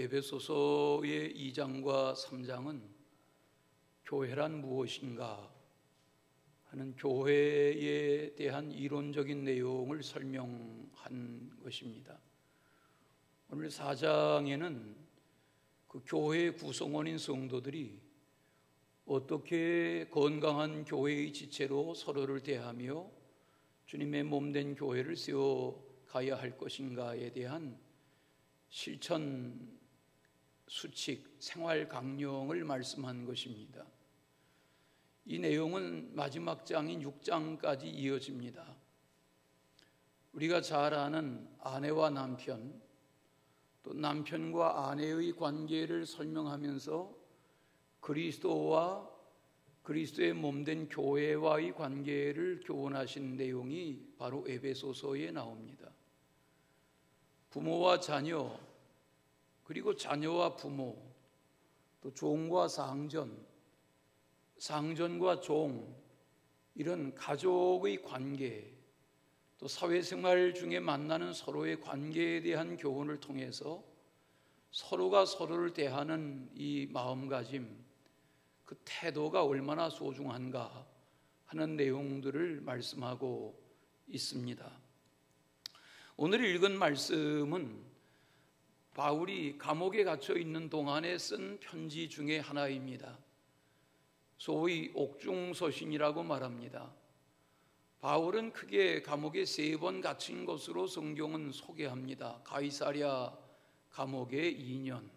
에베소서의 2장과 3장은 교회란 무엇인가 하는 교회에 대한 이론적인 내용을 설명한 것입니다. 오늘 4장에는 그 교회의 구성원인 성도들이 어떻게 건강한 교회의 지체로 서로를 대하며 주님의 몸된 교회를 세워가야 할 것인가에 대한 실천 수칙, 생활 강령을 말씀한 것입니다. 이 내용은 마지막 장인 6장까지 이어집니다. 우리가 잘 아는 아내와 남편, 또 남편과 아내의 관계를 설명하면서 그리스도와 그리스도의 몸된 교회와의 관계를 교훈하신 내용이 바로 에베소서에 나옵니다. 부모와 자녀, 그리고 자녀와 부모, 또 종과 상전, 상전과 종, 이런 가족의 관계, 또 사회생활 중에 만나는 서로의 관계에 대한 교훈을 통해서 서로가 서로를 대하는 이 마음가짐, 그 태도가 얼마나 소중한가 하는 내용들을 말씀하고 있습니다. 오늘 읽은 말씀은 바울이 감옥에 갇혀 있는 동안에 쓴 편지 중에 하나입니다. 소위 옥중서신이라고 말합니다. 바울은 크게 감옥에 3번 갇힌 것으로 성경은 소개합니다. 가이사랴 감옥에 2년,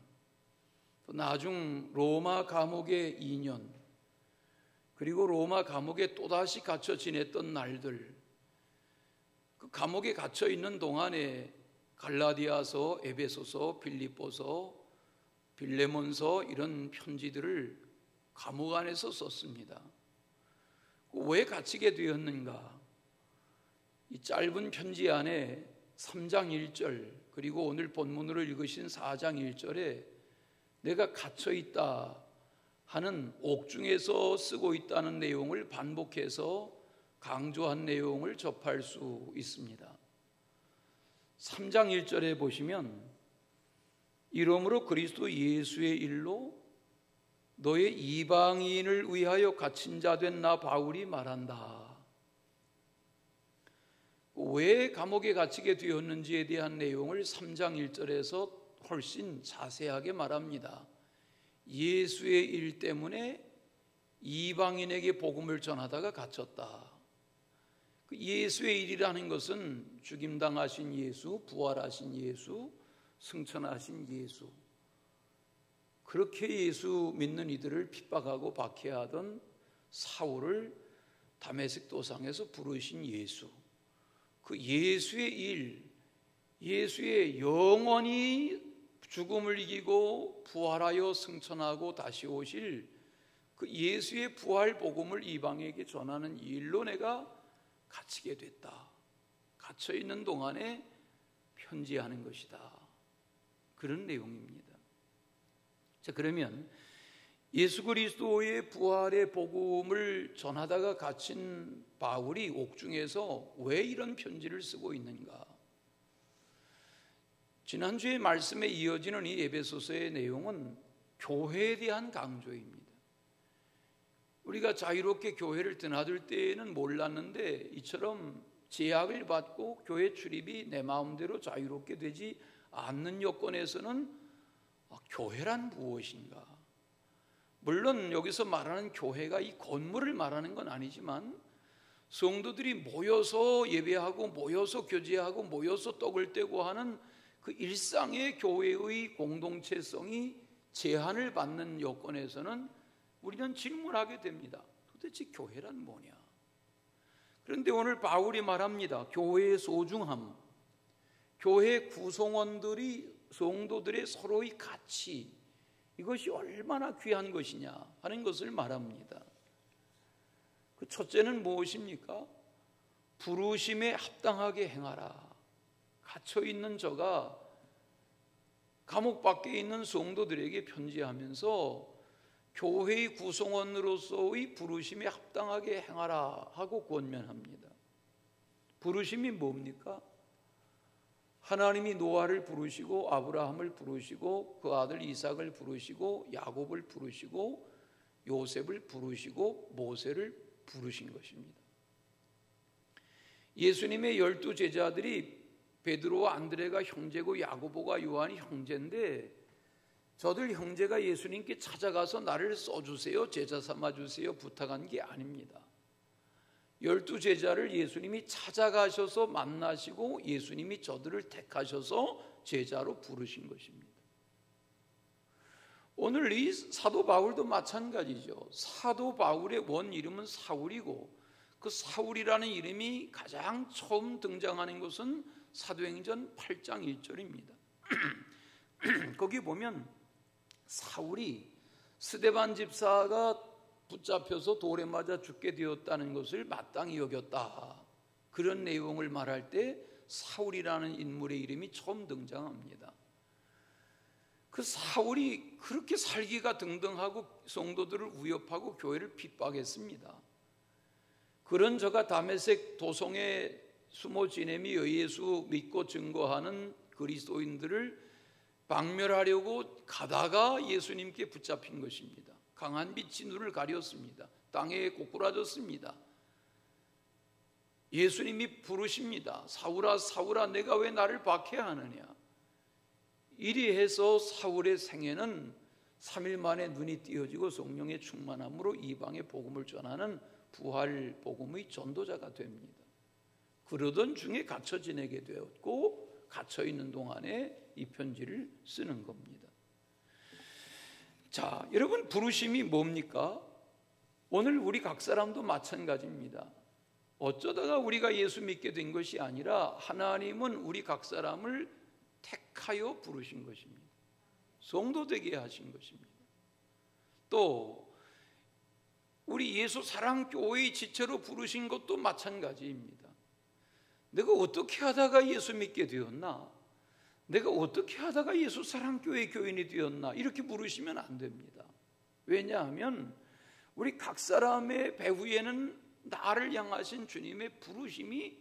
또 나중 로마 감옥에 2년, 그리고 로마 감옥에 또다시 갇혀 지냈던 날들, 그 감옥에 갇혀 있는 동안에 갈라디아서, 에베소서, 빌립보서, 빌레몬서 이런 편지들을 감옥 안에서 썼습니다. 왜 갇히게 되었는가? 이 짧은 편지 안에 3장 1절 그리고 오늘 본문으로 읽으신 4장 1절에 내가 갇혀있다 하는 옥중에서 쓰고 있다는 내용을 반복해서 강조한 내용을 접할 수 있습니다. 3장 1절에 보시면 이러므로 그리스도 예수의 일로 너의 이방인을 위하여 갇힌 자 된 나 바울이 말한다. 왜 감옥에 갇히게 되었는지에 대한 내용을 3장 1절에서 훨씬 자세하게 말합니다. 예수의 일 때문에 이방인에게 복음을 전하다가 갇혔다. 예수의 일이라는 것은 죽임당하신 예수, 부활하신 예수, 승천하신 예수, 그렇게 예수 믿는 이들을 핍박하고 박해하던 사울을 다메섹 도상에서 부르신 예수, 그 예수의 일, 예수의 영원히 죽음을 이기고 부활하여 승천하고 다시 오실 그 예수의 부활 복음을 이방에게 전하는 일로 내가 갇히게 됐다. 갇혀 있는 동안에 편지하는 것이다. 그런 내용입니다. 자, 그러면 예수 그리스도의 부활의 복음을 전하다가 갇힌 바울이 옥중에서 왜 이런 편지를 쓰고 있는가? 지난주의 말씀에 이어지는 이 에베소서의 내용은 교회에 대한 강조입니다. 우리가 자유롭게 교회를 드나들 때에는 몰랐는데 이처럼 제약을 받고 교회 출입이 내 마음대로 자유롭게 되지 않는 여건에서는 교회란 무엇인가? 물론 여기서 말하는 교회가 이 건물을 말하는 건 아니지만 성도들이 모여서 예배하고 모여서 교제하고 모여서 떡을 떼고 하는 그 일상의 교회의 공동체성이 제한을 받는 여건에서는 우리는 질문하게 됩니다. 도대체 교회란 뭐냐? 그런데 오늘 바울이 말합니다. 교회의 소중함, 교회 구성원들이 성도들의 서로의 가치, 이것이 얼마나 귀한 것이냐 하는 것을 말합니다. 그 첫째는 무엇입니까? 부르심에 합당하게 행하라. 갇혀있는 저가 감옥 밖에 있는 성도들에게 편지하면서 교회의 구성원으로서의 부르심에 합당하게 행하라 하고 권면합니다. 부르심이 뭡니까? 하나님이 노아를 부르시고 아브라함을 부르시고 그 아들 이삭을 부르시고 야곱을 부르시고 요셉을 부르시고 모세를 부르신 것입니다. 예수님의 12 제자들이 베드로와 안드레가 형제고 야고보가 요한이 형제인데, 저들 형제가 예수님께 찾아가서 나를 써주세요, 제자 삼아주세요 부탁한 게 아닙니다. 12 제자를 예수님이 찾아가셔서 만나시고 예수님이 저들을 택하셔서 제자로 부르신 것입니다. 오늘 이 사도 바울도 마찬가지죠. 사도 바울의 원 이름은 사울이고, 그 사울이라는 이름이 가장 처음 등장하는 것은 사도행전 8장 1절입니다. 거기 보면 사울이 스데반 집사가 붙잡혀서 돌에 맞아 죽게 되었다는 것을 마땅히 여겼다, 그런 내용을 말할 때 사울이라는 인물의 이름이 처음 등장합니다. 그 사울이 그렇게 살기가 등등하고 성도들을 위협하고 교회를 핍박했습니다. 그런 저가 다메섹 도성에 숨어 지내며 예수 믿고 증거하는 그리스도인들을 박멸하려고 가다가 예수님께 붙잡힌 것입니다. 강한 빛이 눈을 가렸습니다. 땅에 고꾸라졌습니다. 예수님이 부르십니다. 사울아 사울아 내가 왜 나를 박해하느냐. 이리 해서 사울의 생애는 3일 만에 눈이 띄어지고 성령의 충만함으로 이방의 복음을 전하는 부활 복음의 전도자가 됩니다. 그러던 중에 갇혀 지내게 되었고, 갇혀 있는 동안에 이 편지를 쓰는 겁니다. 자, 여러분, 부르심이 뭡니까? 오늘 우리 각 사람도 마찬가지입니다. 어쩌다가 우리가 예수 믿게 된 것이 아니라 하나님은 우리 각 사람을 택하여 부르신 것입니다. 성도 되게 하신 것입니다. 또 우리 예수 사랑교회의 지체로 부르신 것도 마찬가지입니다. 내가 어떻게 하다가 예수 믿게 되었나? 내가 어떻게 하다가 예수 사랑교회 교인이 되었나? 이렇게 부르시면 안 됩니다. 왜냐하면 우리 각 사람의 배후에는 나를 향하신 주님의 부르심이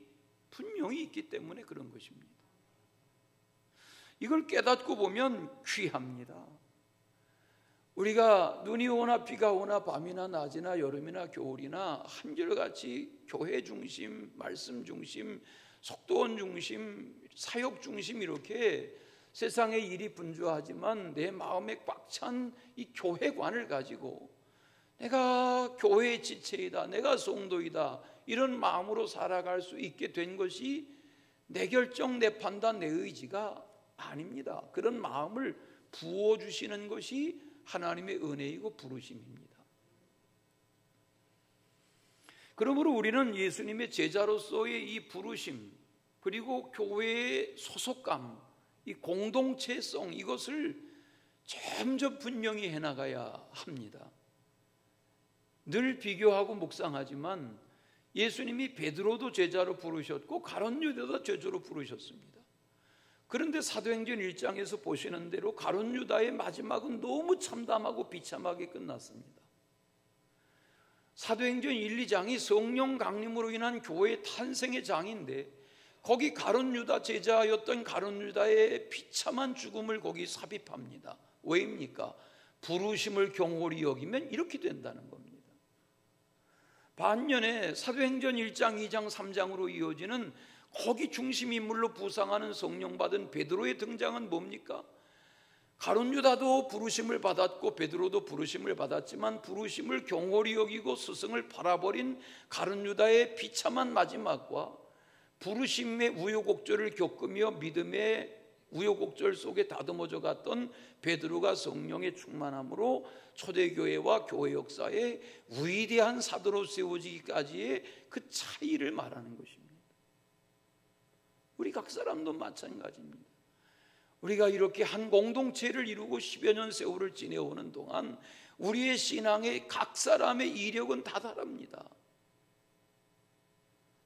분명히 있기 때문에 그런 것입니다. 이걸 깨닫고 보면 귀합니다. 우리가 눈이 오나 비가 오나 밤이나 낮이나 여름이나 겨울이나 한결같이 교회 중심, 말씀 중심, 속도원 중심, 사역 중심, 이렇게 세상의 일이 분주하지만 내 마음에 꽉 찬 이 교회관을 가지고 내가 교회의 지체이다, 내가 성도이다, 이런 마음으로 살아갈 수 있게 된 것이 내 결정, 내 판단, 내 의지가 아닙니다. 그런 마음을 부어주시는 것이 하나님의 은혜이고 부르심입니다. 그러므로 우리는 예수님의 제자로서의 이 부르심, 그리고 교회의 소속감, 이 공동체성, 이것을 점점 분명히 해나가야 합니다. 늘 비교하고 묵상하지만 예수님이 베드로도 제자로 부르셨고 가룟 유다도 제자로 부르셨습니다. 그런데 사도행전 1장에서 보시는 대로 가룟 유다의 마지막은 너무 참담하고 비참하게 끝났습니다. 사도행전 1, 2장이 성령 강림으로 인한 교회의 탄생의 장인데, 거기 가룟 유다 제자였던 가룟 유다의 비참한 죽음을 거기 삽입합니다. 왜입니까? 부르심을 경홀히 여기면 이렇게 된다는 겁니다. 반면에 사도행전 1장, 2장, 3장으로 이어지는 거기 중심 인물로 부상하는 성령 받은 베드로의 등장은 뭡니까? 가룟 유다도 부르심을 받았고 베드로도 부르심을 받았지만 부르심을 경홀히 여기고 스승을 팔아버린 가룟 유다의 비참한 마지막과 부르심의 우여곡절을 겪으며 믿음의 우여곡절 속에 다듬어져 갔던 베드로가 성령의 충만함으로 초대교회와 교회 역사에 위대한 사도로 세워지기까지의 그 차이를 말하는 것입니다. 우리 각 사람도 마찬가지입니다. 우리가 이렇게 한 공동체를 이루고 10여 년 세월을 지내오는 동안 우리의 신앙의 각 사람의 이력은 다 다릅니다.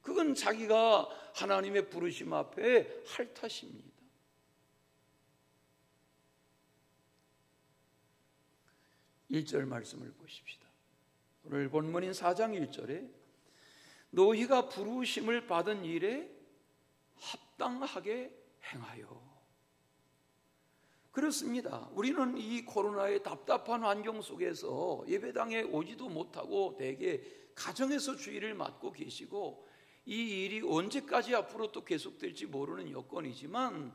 그건 자기가 하나님의 부르심 앞에 할 탓입니다. (1절) 말씀을 보십시다. 오늘 본문인 4장 1절에 너희가 부르심을 받은 일에 합당하게 행하여. 그렇습니다. 우리는 이 코로나의 답답한 환경 속에서 예배당에 오지도 못하고 대개 가정에서 주일을 맡고 계시고, 이 일이 언제까지 앞으로 또 계속될지 모르는 여건이지만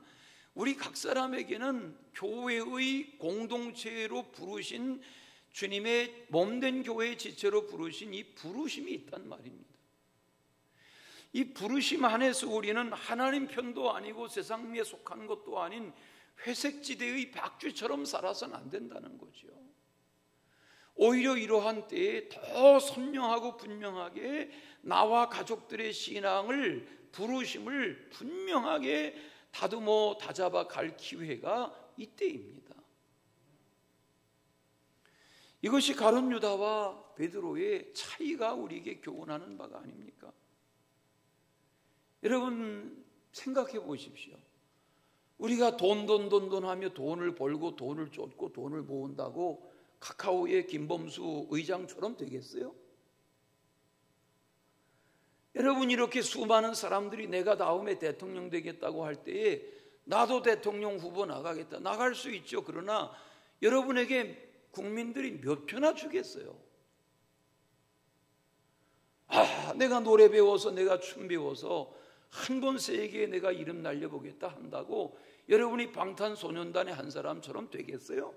우리 각 사람에게는 교회의 공동체로 부르신, 주님의 몸된 교회의 지체로 부르신 이 부르심이 있단 말입니다. 이 부르심 안에서 우리는 하나님 편도 아니고 세상에 속한 것도 아닌 회색지대의 박쥐처럼 살아서는 안 된다는 거죠. 오히려 이러한 때에 더 선명하고 분명하게 나와 가족들의 신앙을, 부르심을 분명하게 다듬어 다잡아 갈 기회가 이때입니다. 이것이 가룟 유다와 베드로의 차이가 우리에게 교훈하는 바가 아닙니까? 여러분 생각해 보십시오. 우리가 돈 하며 돈을 벌고 돈을 쫓고 돈을 모은다고 카카오의 김범수 의장처럼 되겠어요? 여러분, 이렇게 수많은 사람들이 내가 다음에 대통령 되겠다고 할 때에 나도 대통령 후보 나가겠다, 나갈 수 있죠. 그러나 여러분에게 국민들이 몇 표나 주겠어요? 내가 노래 배워서, 내가 춤 배워서 한 번 세계에 내가 이름 날려보겠다 한다고 여러분이 방탄소년단의 한 사람처럼 되겠어요?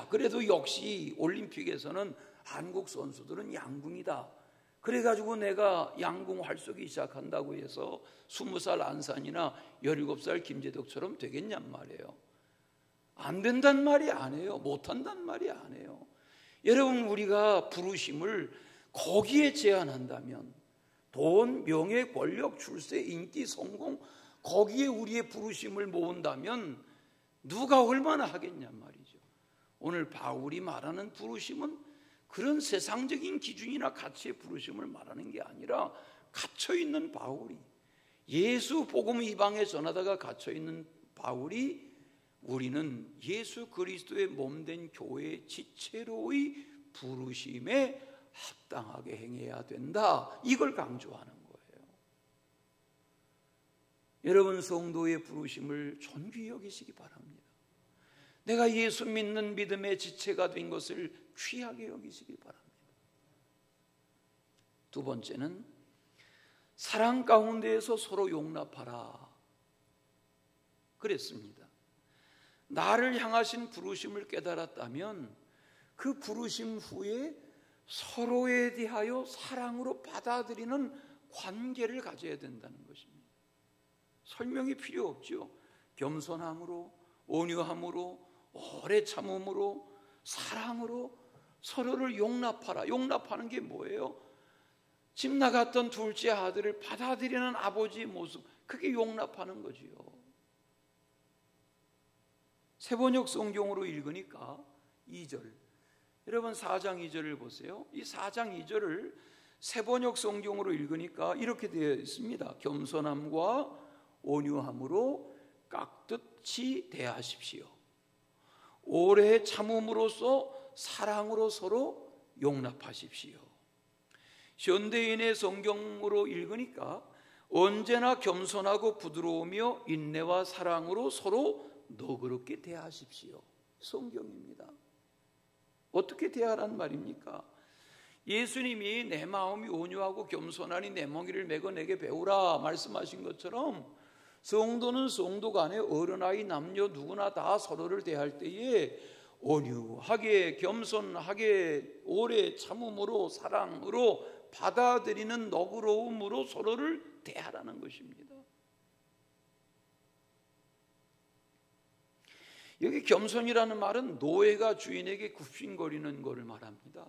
그래도 역시 올림픽에서는 한국 선수들은 양궁이다. 그래가지고 내가 양궁 활쏘기 시작한다고 해서 20살 안산이나 17살 김재덕처럼 되겠냔 말이에요. 안 된단 말이 아니에요. 못한단 말이 아니에요. 여러분, 우리가 부르심을 거기에 제한한다면, 돈, 명예, 권력, 출세, 인기, 성공, 거기에 우리의 부르심을 모은다면 누가 얼마나 하겠냔 말이죠. 오늘 바울이 말하는 부르심은 그런 세상적인 기준이나 가치의 부르심을 말하는 게 아니라, 갇혀있는 바울이, 예수 복음 이방에 전하다가 갇혀있는 바울이, 우리는 예수 그리스도의 몸된 교회의 지체로의 부르심에 합당하게 행해야 된다, 이걸 강조하는 거예요. 여러분, 성도의 부르심을 존귀히 여기시기 바랍니다. 내가 예수 믿는 믿음의 지체가 된 것을 귀하게 여기시기 바랍니다. 두 번째는 사랑 가운데에서 서로 용납하라 그랬습니다. 나를 향하신 부르심을 깨달았다면 그 부르심 후에 서로에 대하여 사랑으로 받아들이는 관계를 가져야 된다는 것입니다. 설명이 필요 없죠. 겸손함으로, 온유함으로, 오래 참음으로, 사랑으로 서로를 용납하라. 용납하는 게 뭐예요? 집 나갔던 둘째 아들을 받아들이는 아버지의 모습, 그게 용납하는 거지요. 세번역 성경으로 읽으니까 2절, 여러분 4장 2절을 보세요. 이 4장 2절을 세번역 성경으로 읽으니까 이렇게 되어 있습니다. 겸손함과 온유함으로 깍듯이 대하십시오. 오래 참음으로써 사랑으로 서로 용납하십시오. 현대인의 성경으로 읽으니까 언제나 겸손하고 부드러우며 인내와 사랑으로 서로 너그럽게 대하십시오. 성경입니다. 어떻게 대하란 말입니까? 예수님이 내 마음이 온유하고 겸손하니 내 멍에를 메고 내게 배우라 말씀하신 것처럼, 성도는 성도 간에 어른아이 남녀 누구나 다 서로를 대할 때에 온유하게, 겸손하게, 오래 참음으로, 사랑으로 받아들이는 너그러움으로 서로를 대하라는 것입니다. 여기 겸손이라는 말은 노예가 주인에게 굽신거리는 것을 말합니다.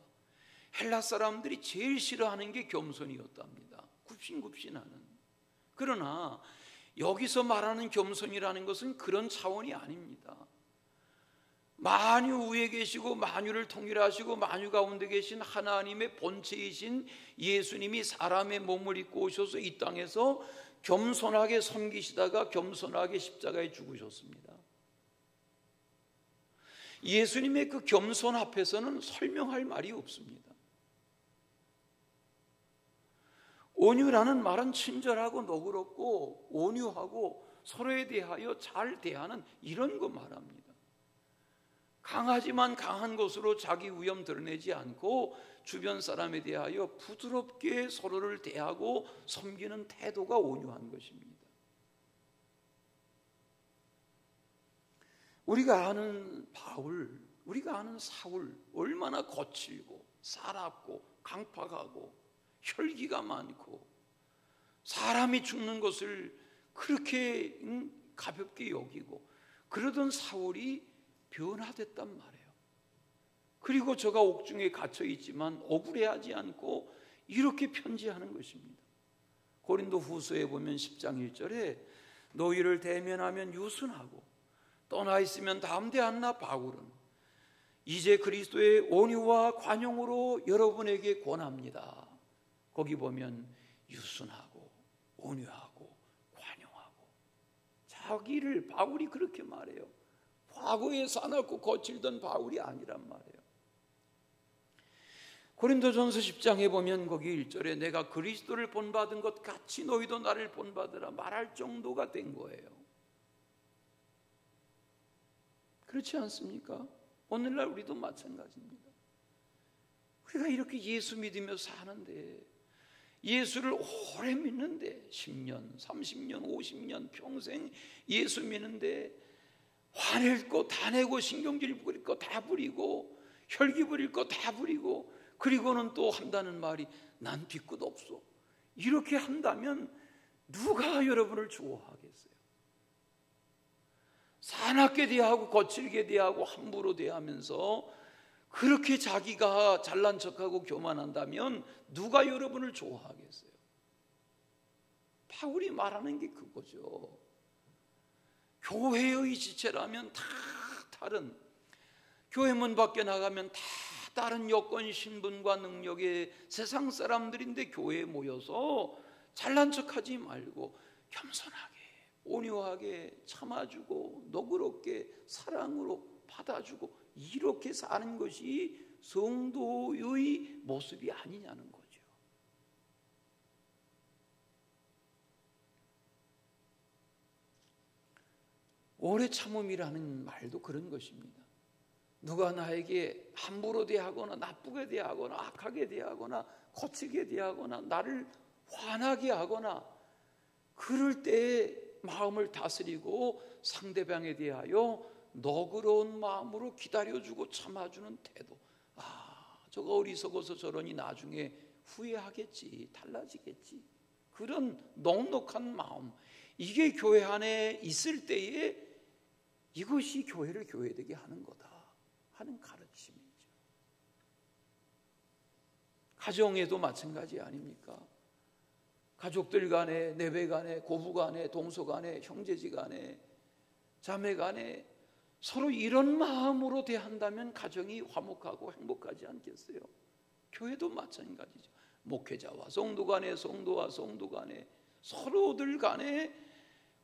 헬라 사람들이 제일 싫어하는 게 겸손이었답니다. 굽신굽신하는. 그러나 여기서 말하는 겸손이라는 것은 그런 차원이 아닙니다. 만유 위에 계시고 만유를 통일하시고 만유 가운데 계신 하나님의 본체이신 예수님이 사람의 몸을 입고 오셔서 이 땅에서 겸손하게 섬기시다가 겸손하게 십자가에 죽으셨습니다. 예수님의 그 겸손 앞에서는 설명할 말이 없습니다. 온유라는 말은 친절하고 너그럽고 온유하고 서로에 대하여 잘 대하는 이런 거 말합니다. 강하지만 강한 것으로 자기 위험 드러내지 않고 주변 사람에 대하여 부드럽게 서로를 대하고 섬기는 태도가 온유한 것입니다. 우리가 아는 바울, 우리가 아는 사울 얼마나 거칠고 사납고 강팍하고 혈기가 많고 사람이 죽는 것을 그렇게 가볍게 여기고 그러던 사울이 변화됐단 말이에요. 그리고 저가 옥중에 갇혀 있지만 억울해하지 않고 이렇게 편지하는 것입니다. 고린도 후서에 보면 10장 1절에 너희를 대면하면 유순하고 떠나 있으면 담대 않나 바울은 이제 그리스도의 온유와 관용으로 여러분에게 권합니다. 거기 보면 유순하고 온유하고 관용하고 자기를 바울이 그렇게 말해요. 과거에 사납고 거칠던 바울이 아니란 말이에요. 고린도전서 10장에 보면 거기 1절에 내가 그리스도를 본받은 것 같이 너희도 나를 본받으라 말할 정도가 된 거예요. 그렇지 않습니까? 오늘날 우리도 마찬가지입니다. 우리가 이렇게 예수 믿으며 사는데 예수를 오래 믿는데 10년, 30년, 50년 평생 예수 믿는데 화낼 거 다 내고 신경질 부릴 거 다 부리고 혈기 부릴 거 다 부리고 그리고는 또 한다는 말이 난 뒤끝 없어. 이렇게 한다면 누가 여러분을 좋아하겠어요? 사납게 대하고 거칠게 대하고 함부로 대하면서 그렇게 자기가 잘난 척하고 교만한다면 누가 여러분을 좋아하겠어요? 바울이 말하는 게 그거죠. 교회의 지체라면 다 다른, 교회 문 밖에 나가면 다 다른 여건, 신분과 능력의 세상 사람들인데 교회에 모여서 잘난 척하지 말고 겸손하게 온유하게 참아주고 너그럽게 사랑으로 받아주고 이렇게 사는 것이 성도의 모습이 아니냐는 거죠. 오래 참음이라는 말도 그런 것입니다. 누가 나에게 함부로 대하거나 나쁘게 대하거나 악하게 대하거나 거칠게 대하거나 나를 화나게 하거나 그럴 때 마음을 다스리고 상대방에 대하여 너그러운 마음으로 기다려주고 참아주는 태도. 저거 어리석어서 저러니 나중에 후회하겠지, 달라지겠지. 그런 넉넉한 마음, 이게 교회 안에 있을 때에 이것이 교회를 교회되게 하는 거다 하는 가르침이죠. 가정에도 마찬가지 아닙니까? 가족들 간에, 내배 간에, 고부 간에, 동서 간에, 형제지 간에, 자매 간에 서로 이런 마음으로 대한다면 가정이 화목하고 행복하지 않겠어요? 교회도 마찬가지죠. 목회자와 성도 간에, 성도와 성도 간에, 서로들 간에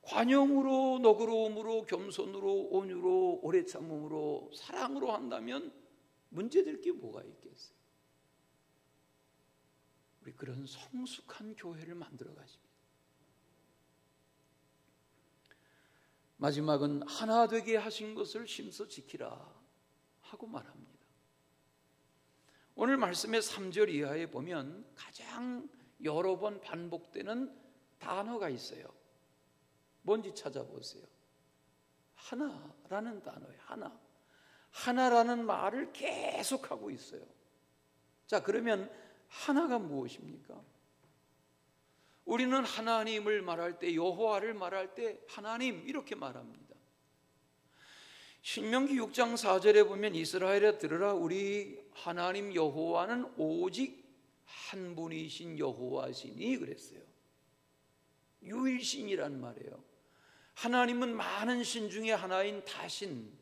관용으로, 너그러움으로, 겸손으로, 온유로, 오래 참음으로, 사랑으로 한다면 문제될 게 뭐가 있겠어요? 우리 그런 성숙한 교회를 만들어 가십니다. 마지막은 하나 되게 하신 것을 심서 지키라 하고 말합니다. 오늘 말씀의 3절 이하에 보면 가장 여러 번 반복되는 단어가 있어요. 뭔지 찾아보세요. 하나라는 단어예요. 하나. 하나라는 말을 계속하고 있어요. 자, 그러면 하나가 무엇입니까? 우리는 하나님을 말할 때, 여호와를 말할 때 하나님 이렇게 말합니다. 신명기 6장 4절에 보면 이스라엘에 들으라 우리 하나님 여호와는 오직 한 분이신 여호와시니 그랬어요. 유일신이란 말이에요. 하나님은 많은 신 중에 하나인 다신,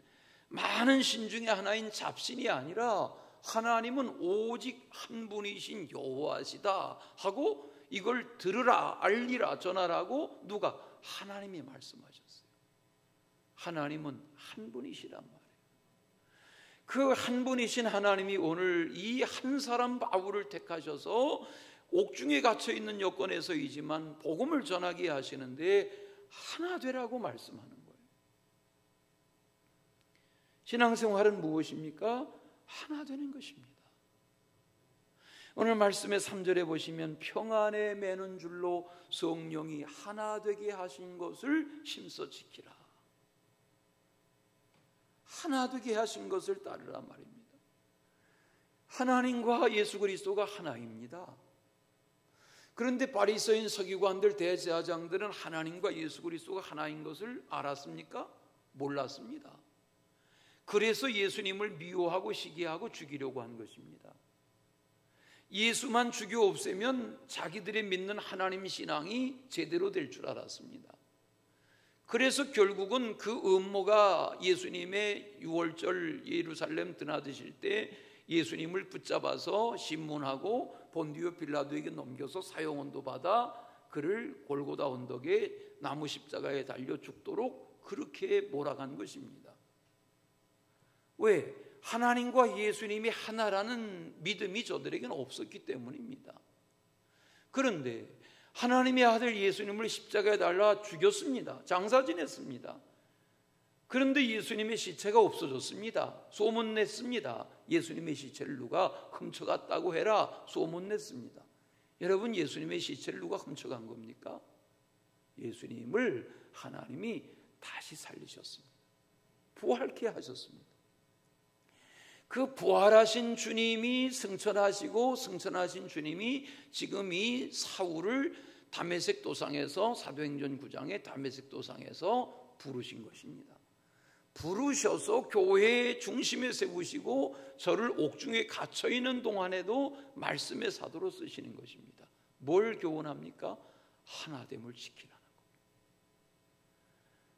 많은 신 중에 하나인 잡신이 아니라 하나님은 오직 한 분이신 여호와시다 하고 이걸 들으라, 알리라, 전하라고 누가? 하나님이 말씀하셨어요. 하나님은 한 분이시란 말이에요. 그 한 분이신 하나님이 오늘 이 한 사람 바울을 택하셔서 옥중에 갇혀 있는 여건에서이지만 복음을 전하게 하시는데 하나 되라고 말씀하는 거예요. 신앙생활은 무엇입니까? 하나 되는 것입니다. 오늘 말씀의 3절에 보시면 평안에 매는 줄로 성령이 하나 되게 하신 것을 힘써 지키라. 하나 되게 하신 것을 따르라 말입니다. 하나님과 예수 그리스도가 하나입니다. 그런데 바리새인 서기관들 대제사장들은 하나님과 예수 그리스도가 하나인 것을 알았습니까? 몰랐습니다. 그래서 예수님을 미워하고 시기하고 죽이려고 한 것입니다. 예수만 죽여 없애면 자기들이 믿는 하나님 신앙이 제대로 될 줄 알았습니다. 그래서 결국은 그 음모가 예수님의 유월절 예루살렘 드나드실 때 예수님을 붙잡아서 신문하고 본디오 빌라도에게 넘겨서 사형언도 받아 그를 골고다 언덕에 나무 십자가에 달려 죽도록 그렇게 몰아간 것입니다. 왜? 하나님과 예수님이 하나라는 믿음이 저들에게는 없었기 때문입니다. 그런데 하나님의 아들 예수님을 십자가에 달라 죽였습니다. 장사 지냈습니다. 그런데 예수님의 시체가 없어졌습니다. 소문냈습니다. 예수님의 시체를 누가 훔쳐갔다고 해라 소문냈습니다. 여러분, 예수님의 시체를 누가 훔쳐간 겁니까? 예수님을 하나님이 다시 살리셨습니다. 부활케 하셨습니다. 그 부활하신 주님이 승천하시고 승천하신 주님이 지금 이 사울을 다메섹 도상에서 사도행전 9장의 다메섹 도상에서 부르신 것입니다. 부르셔서 교회의 중심에 세우시고 저를 옥중에 갇혀있는 동안에도 말씀의 사도로 쓰시는 것입니다. 뭘 교훈합니까? 하나됨을 지키라는 겁니다.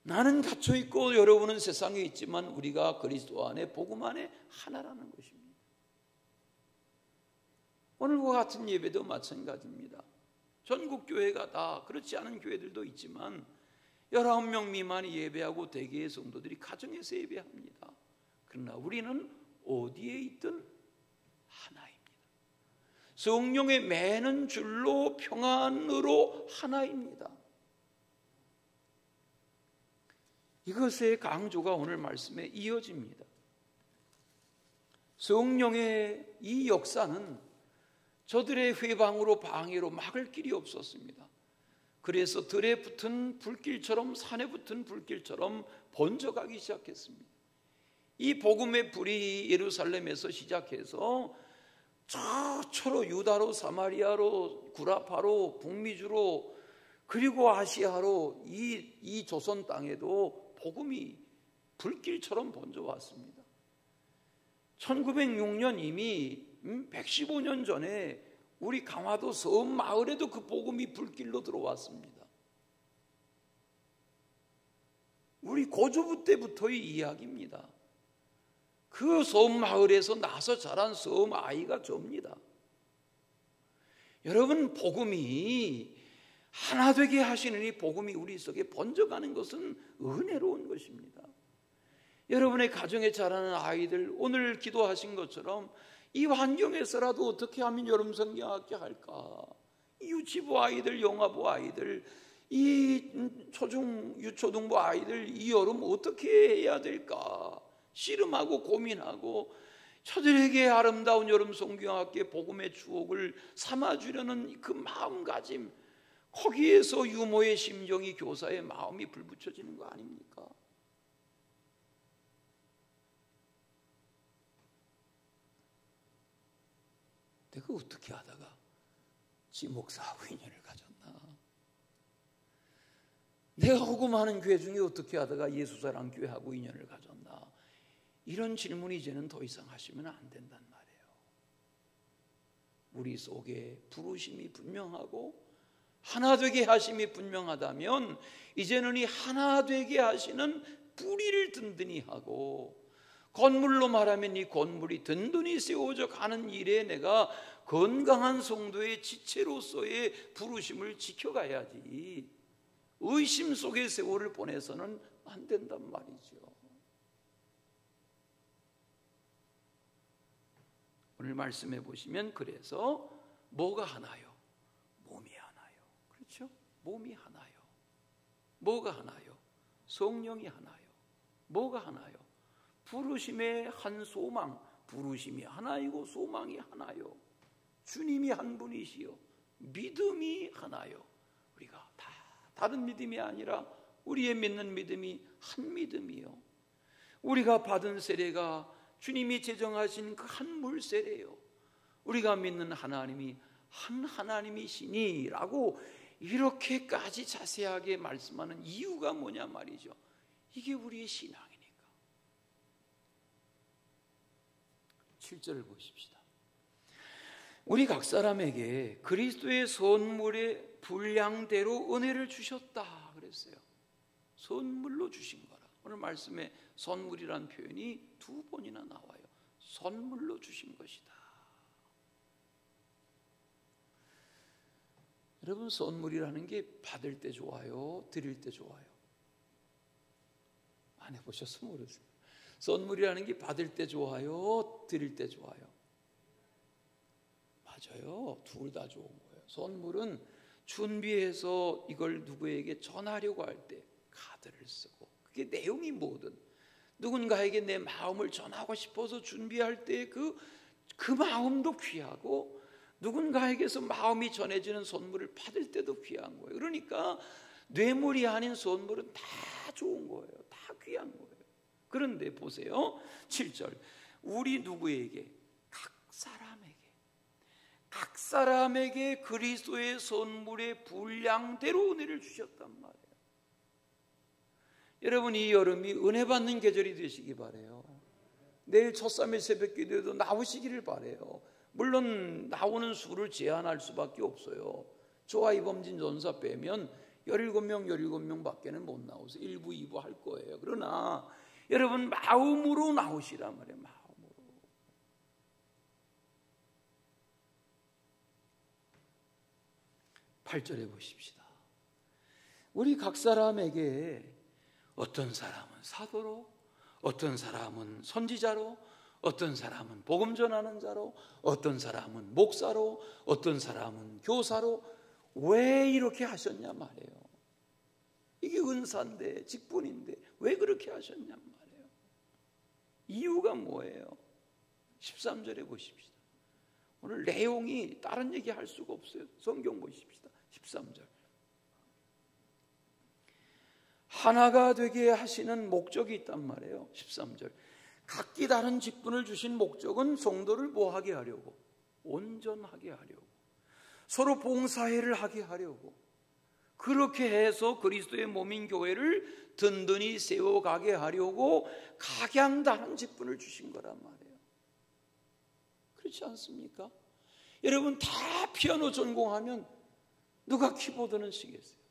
나는 갇혀있고 여러분은 세상에 있지만 우리가 그리스도 안에 복음 안에 하나라는 것입니다. 오늘과 같은 예배도 마찬가지입니다. 전국 교회가 다 그렇지 않은 교회들도 있지만 19명 미만이 예배하고 대개의 성도들이 가정에서 예배합니다. 그러나 우리는 어디에 있든 하나입니다. 성령의 매는 줄로 평안으로 하나입니다. 이것의 강조가 오늘 말씀에 이어집니다. 성령의 이 역사는 저들의 회방으로 방해로 막을 길이 없었습니다. 그래서 들에 붙은 불길처럼 산에 붙은 불길처럼 번져가기 시작했습니다. 이 복음의 불이 예루살렘에서 시작해서 저처로 유다로 사마리아로 구라파로 북미주로 그리고 아시아로 이 조선 땅에도 복음이 불길처럼 번져왔습니다. 1906년 이미 115년 전에 우리 강화도 섬 마을에도 그 복음이 불길로 들어왔습니다. 우리 고조부 때부터의 이야기입니다. 그 섬 마을에서 나서 자란 섬 아이가 접니다. 여러분, 복음이 하나 되게 하시는 이 복음이 우리 속에 번져가는 것은 은혜로운 것입니다. 여러분의 가정에 자라는 아이들, 오늘 기도하신 것처럼 이 환경에서라도 어떻게 하면 여름 성경학교 할까? 이 유치부 아이들, 영아부 아이들, 이 초중 유초등부 아이들 이 여름 어떻게 해야 될까? 씨름하고 고민하고 저들에게 아름다운 여름 성경학교의 복음의 추억을 삼아주려는 그 마음가짐, 거기에서 유모의 심정이 교사의 마음이 불붙여지는 거 아닙니까? 내가 어떻게 하다가 지 목사하고 인연을 가졌나? 내가 호금하는 교회 중에 어떻게 하다가 예수사랑 교회하고 인연을 가졌나? 이런 질문 이제는 더 이상 하시면 안 된단 말이에요. 우리 속에 부르심이 분명하고 하나 되게 하심이 분명하다면 이제는 이 하나 되게 하시는 뿌리를 든든히 하고, 건물로 말하면 이 건물이 든든히 세워져 가는 일에 내가 건강한 성도의 지체로서의 부르심을 지켜가야지 의심 속의 세월을 보내서는 안 된단 말이죠. 오늘 말씀해 보시면 그래서 뭐가 하나요? 몸이 하나요. 뭐가 하나요? 성령이 하나요. 뭐가 하나요? 부르심의 한 소망, 부르심이 하나이고 소망이 하나요. 주님이 한 분이시요 믿음이 하나요. 우리가 다 다른 믿음이 아니라 우리의 믿는 믿음이 한 믿음이요. 우리가 받은 세례가 주님이 제정하신 그 한 물 세례요. 우리가 믿는 하나님이 한 하나님이시니라고 이렇게까지 자세하게 말씀하는 이유가 뭐냐 말이죠. 이게 우리의 신앙이니까. 7절을 보십시다. 우리 각 사람에게 그리스도의 선물의 분량대로 은혜를 주셨다 그랬어요. 선물로 주신 거라. 오늘 말씀에 선물이라는 표현이 2번이나 나와요. 선물로 주신 것이다. 여러분, 선물이라는 게 받을 때 좋아요, 드릴 때 좋아요? 안 해보셔서 모르세요. 선물이라는 게 받을 때 좋아요, 드릴 때 좋아요? 맞아요. 둘 다 좋은 거예요. 선물은 준비해서 이걸 누구에게 전하려고 할 때 카드를 쓰고, 그게 내용이 뭐든 누군가에게 내 마음을 전하고 싶어서 준비할 때 그 마음도 귀하고, 누군가에게서 마음이 전해지는 선물을 받을 때도 귀한 거예요. 그러니까 뇌물이 아닌 선물은 다 좋은 거예요. 다 귀한 거예요. 그런데 보세요. 7절. 우리 누구에게? 각 사람에게 그리스도의 선물의 분량대로 은혜를 주셨단 말이에요. 여러분, 이 여름이 은혜 받는 계절이 되시기 바라요. 내일 첫삼일 새벽 기도에도 나오시기를 바라요. 물론 나오는 수를 제한할 수밖에 없어요. 저와 이범진 전사 빼면 17명 밖에는 못 나오세요. 1부, 2부 할 거예요. 그러나 여러분, 마음으로 나오시란 말이에요. 마음으로. (8절에) 보십시다. 우리 각 사람에게 어떤 사람은 사도로, 어떤 사람은 선지자로, 어떤 사람은 복음 전하는 자로, 어떤 사람은 목사로, 어떤 사람은 교사로. 왜 이렇게 하셨냐 말이에요. 이게 은사인데, 직분인데 왜 그렇게 하셨냐 말이에요. 이유가 뭐예요? 13절에 보십시다. 오늘 내용이 다른 얘기 할 수가 없어요. 성경 보십시다. 13절. 하나가 되게 하시는 목적이 있단 말이에요. 13절. 각기 다른 직분을 주신 목적은 성도를 뭐하게 하려고? 온전하게 하려고, 서로 봉사회를 하게 하려고, 그렇게 해서 그리스도의 몸인 교회를 든든히 세워가게 하려고 각양다른 직분을 주신 거란 말이에요. 그렇지 않습니까? 여러분, 다 피아노 전공하면 누가 키보드는 치겠어요?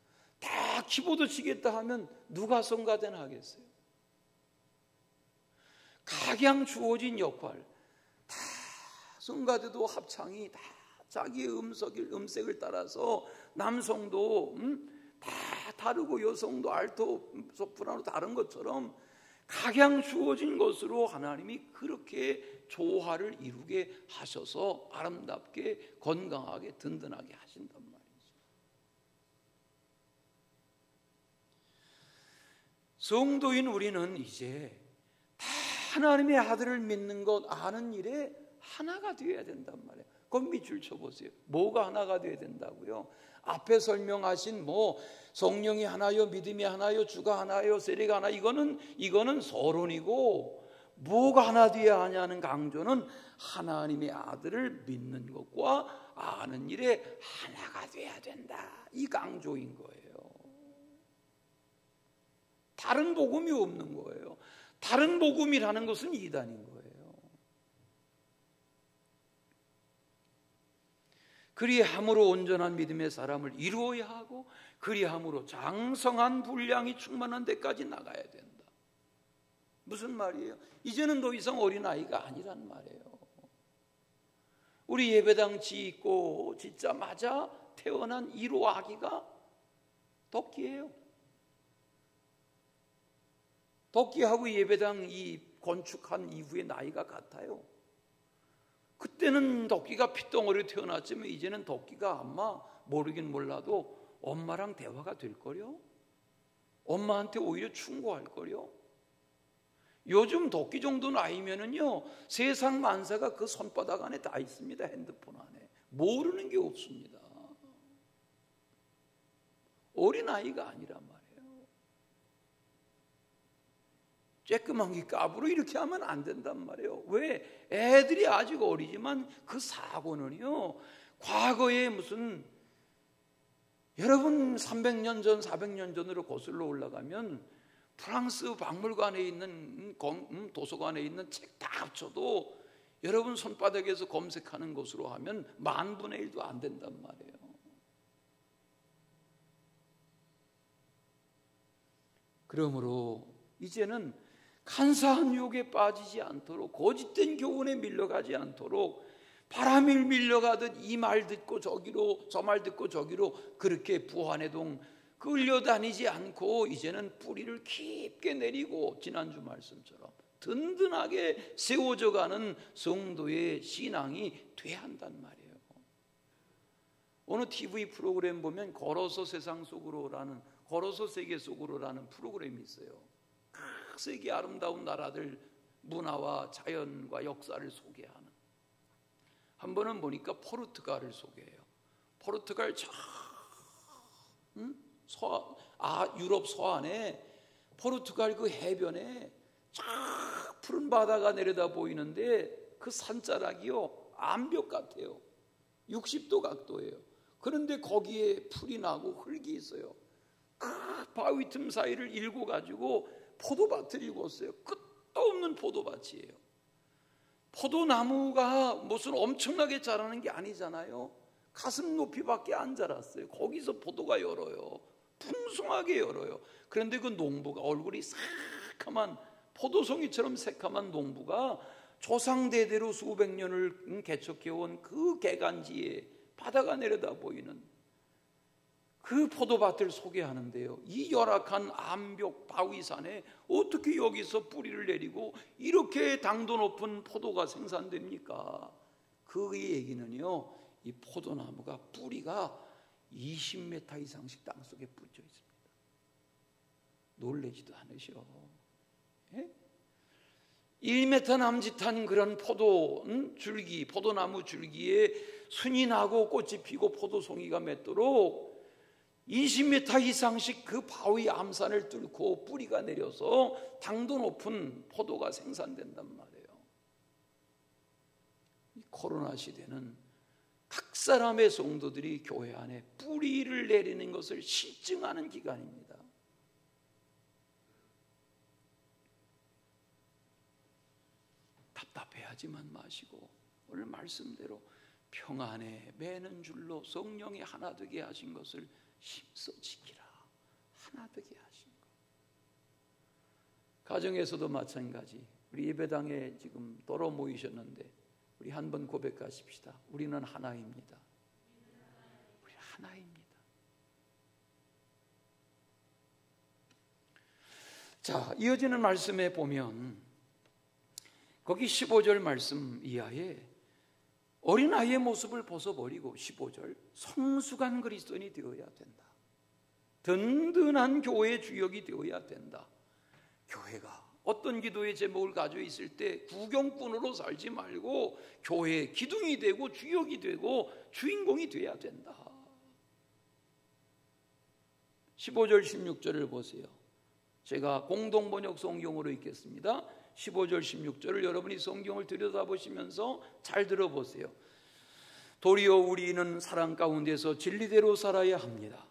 다 키보드 치겠다 하면 누가 성가대는 하겠어요? 각양 주어진 역할, 다 성가대도 합창이 다 자기의 음색을 따라서, 남성도 다 다르고 여성도 알토, 소프라노 다른 것처럼 각양 주어진 것으로 하나님이 그렇게 조화를 이루게 하셔서 아름답게 건강하게 든든하게 하신단 말이죠. 성도인 우리는 이제 다 하나님의 아들을 믿는 것, 아는 일에 하나가 되어야 된단 말이에요. 그럼 밑줄 쳐보세요. 뭐가 하나가 되어야 된다고요? 앞에 설명하신 성령이 하나요, 믿음이 하나요, 주가 하나요, 세례가 하나, 이거는 서론이고, 뭐가 하나 되어야 하냐는 강조는 하나님의 아들을 믿는 것과 아는 일에 하나가 되어야 된다, 이 강조인 거예요. 다른 복음이 없는 거예요. 다른 복음이라는 것은 이단인 거예요. 그리함으로 온전한 믿음의 사람을 이루어야 하고, 그리함으로 장성한 분량이 충만한 데까지 나가야 된다. 무슨 말이에요? 이제는 더 이상 어린아이가 아니란 말이에요. 우리 예배당 짓고 짓자마자 태어난 1호 아기가 덕기예요. 덕기하고 예배당 이 건축한 이후의 나이가 같아요. 그때는 덕기가 핏덩어리로 태어났지만 이제는 덕기가 아마 모르긴 몰라도 엄마랑 대화가 될 거요? 엄마한테 오히려 충고할 거요? 요즘 도끼 정도 나이면은요, 세상 만사가 그 손바닥 안에 다 있습니다. 핸드폰 안에. 모르는 게 없습니다. 어린아이가 아니란 말이에요. 쬐끄만 게 까불어 이렇게 하면 안 된단 말이에요. 왜? 애들이 아직 어리지만 그 사고는요, 과거에 무슨, 여러분 300년 전, 400년 전으로 거슬러 올라가면 프랑스 박물관에 있는 도서관에 있는 책 다 합쳐도 여러분 손바닥에서 검색하는 것으로 하면 10,000분의 1도 안 된단 말이에요. 그러므로 이제는 간사한 유혹에 빠지지 않도록, 거짓된 교훈에 밀려가지 않도록, 바람을 밀려가듯 이 말 듣고 저기로, 저 말 듣고 저기로 그렇게 부안해동 끌려다니지 않고 이제는 뿌리를 깊게 내리고, 지난주 말씀처럼 든든하게 세워져 가는 성도의 신앙이 돼야 한단 말이에요. 어느 TV 프로그램 보면 걸어서 세상 속으로라는, 걸어서 세계 속으로라는 프로그램이 있어요. 각 세계 아름다운 나라들 문화와 자연과 역사를 소개하는. 한 번은 보니까 포르투갈을 소개해요. 포르투갈 유럽 서안에 포르투갈 그 해변에 쫙 푸른 바다가 내려다 보이는데 그 산자락이요, 암벽 같아요. 60도 각도예요. 그런데 거기에 풀이 나고 흙이 있어요. 그 바위 틈 사이를 일궈 가지고 포도밭을 일궜어요. 끝도 없는 포도밭이에요. 포도나무가 무슨 엄청나게 자라는 게 아니잖아요. 가슴 높이밖에 안 자랐어요. 거기서 포도가 열어요. 풍성하게 열어요. 그런데 그 농부가, 얼굴이 새카만 포도송이처럼 새카만 농부가 조상대대로 수백 년을 개척해온 그 개간지에 바다가 내려다 보이는 그 포도밭을 소개하는데요, 이 열악한 암벽 바위산에 어떻게 여기서 뿌리를 내리고 이렇게 당도 높은 포도가 생산됩니까? 그 얘기는요, 이 포도나무가 뿌리가 20m 이상씩 땅속에 뿌려져 있습니다. 놀라지도 않으셔. 예? 1m 남짓한 그런 포도나무 줄기에 순이 나고 꽃이 피고 포도송이가 맺도록 20m 이상씩 그 바위 암산을 뚫고 뿌리가 내려서 당도 높은 포도가 생산된단 말이에요. 이 코로나 시대는 각 사람의 성도들이 교회 안에 뿌리를 내리는 것을 실증하는 기간입니다. 답답해하지만 마시고 오늘 말씀대로 평안에 매는 줄로 성령이 하나 되게 하신 것을 힘써 지키라. 하나 되게 하신 것. 가정에서도 마찬가지. 우리 예배당에 지금 돌아 모이셨는데 우리 한번 고백하십시다. 우리는 하나입니다. 우리 하나입니다. 자, 이어지는 말씀에 보면 거기 15절 말씀 이하에 어린아이의 모습을 벗어버리고 15절 성숙한 그리스도인이 되어야 된다. 든든한 교회의 주역이 되어야 된다. 교회가 어떤 기도의 제목을 가지고 있을 때 구경꾼으로 살지 말고 교회의 기둥이 되고 주역이 되고 주인공이 되어야 된다. 15절 16절을 보세요. 제가 공동번역 성경으로 읽겠습니다. 15절 16절을 여러분이 성경을 들여다보시면서 잘 들어보세요. 도리어 우리는 사랑 가운데서 진리대로 살아야 합니다.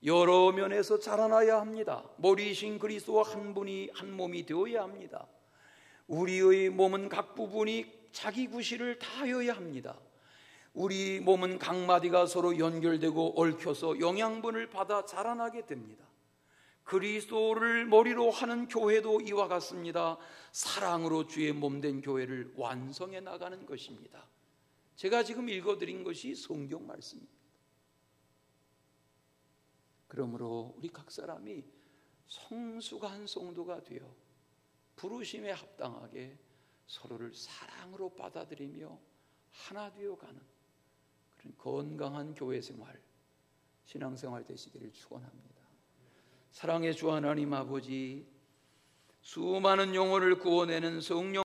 여러 면에서 자라나야 합니다. 머리이신 그리스도와 한 분이 한 몸이 되어야 합니다. 우리의 몸은 각 부분이 자기 구실을 다하여야 합니다. 우리 몸은 각 마디가 서로 연결되고 얽혀서 영양분을 받아 자라나게 됩니다. 그리스도를 머리로 하는 교회도 이와 같습니다. 사랑으로 주의 몸된 교회를 완성해 나가는 것입니다. 제가 지금 읽어드린 것이 성경 말씀입니다. 그러므로 우리 각 사람이 성숙한 성도가 되어 부르심에 합당하게 서로를 사랑으로 받아들이며 하나 되어가는 그런 건강한 교회 생활, 신앙생활 되시기를 축원합니다. 사랑의 주 하나님 아버지, 수많은 영혼을 구원하는 성령